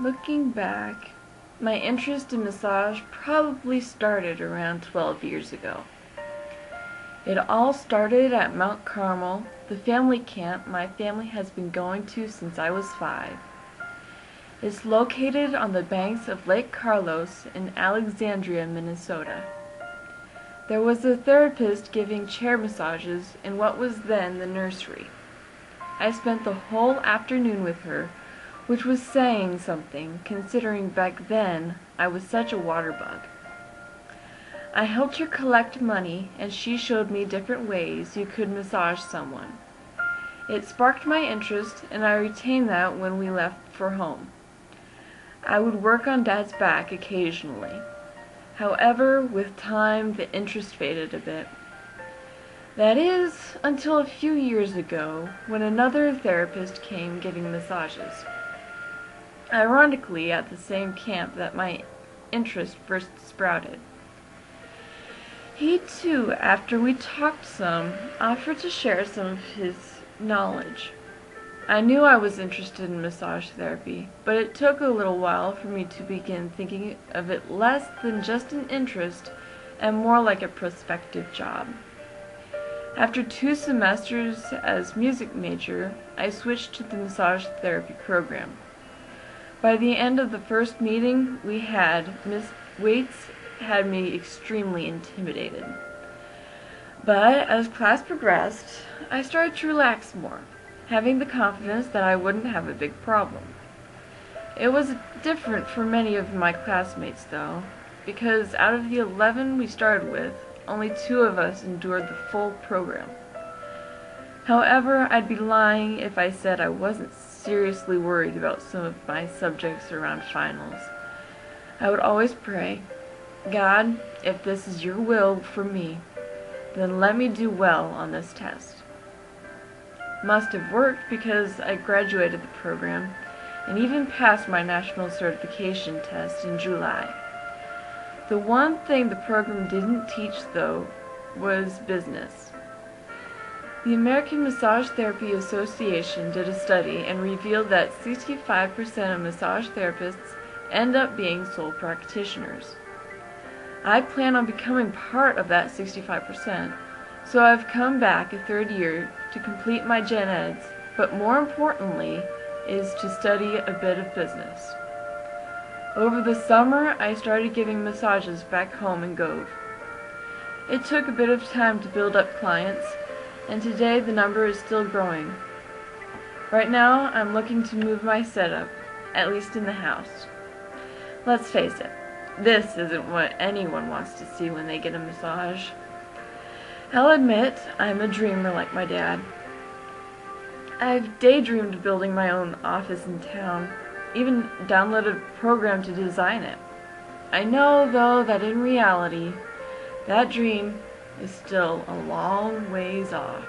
Looking back, my interest in massage probably started around 12 years ago. It all started at Mount Carmel, the family camp my family has been going to since I was 5. It's located on the banks of Lake Carlos in Alexandria, Minnesota. There was a therapist giving chair massages in what was then the nursery. I spent the whole afternoon with her, which was saying something, considering back then I was such a water bug. I helped her collect money, and she showed me different ways you could massage someone. It sparked my interest, and I retained that when we left for home. I would work on Dad's back occasionally. However, with time, the interest faded a bit. That is, until a few years ago, when another therapist came giving massages. Ironically, at the same camp that my interest first sprouted. He too, after we talked some, offered to share some of his knowledge. I knew I was interested in massage therapy, but it took a little while for me to begin thinking of it less than just an interest and more like a prospective job. After 2 semesters as music major, I switched to the massage therapy program. By the end of the first meeting we had, Miss Waits had me extremely intimidated. But as class progressed, I started to relax more, having the confidence that I wouldn't have a big problem. It was different for many of my classmates though, because out of the 11 we started with, only 2 of us endured the full program. However, I'd be lying if I said I wasn't seriously worried about some of my subjects around finals. I would always pray, God, if this is your will for me, then let me do well on this test. Must have worked because I graduated the program and even passed my national certification test in July. The one thing the program didn't teach, though, was business. The American Massage Therapy Association did a study and revealed that 65% of massage therapists end up being sole practitioners. I plan on becoming part of that 65%, so I've come back a 3rd year to complete my gen eds, but more importantly is to study a bit of business. Over the summer, I started giving massages back home in Gove. It took a bit of time to build up clients, and today the number is still growing. Right now, I'm looking to move my setup, at least in the house. Let's face it, this isn't what anyone wants to see when they get a massage. I'll admit, I'm a dreamer like my dad. I've daydreamed of building my own office in town, even downloaded a program to design it. I know, though, that in reality, that dream is still a long ways off.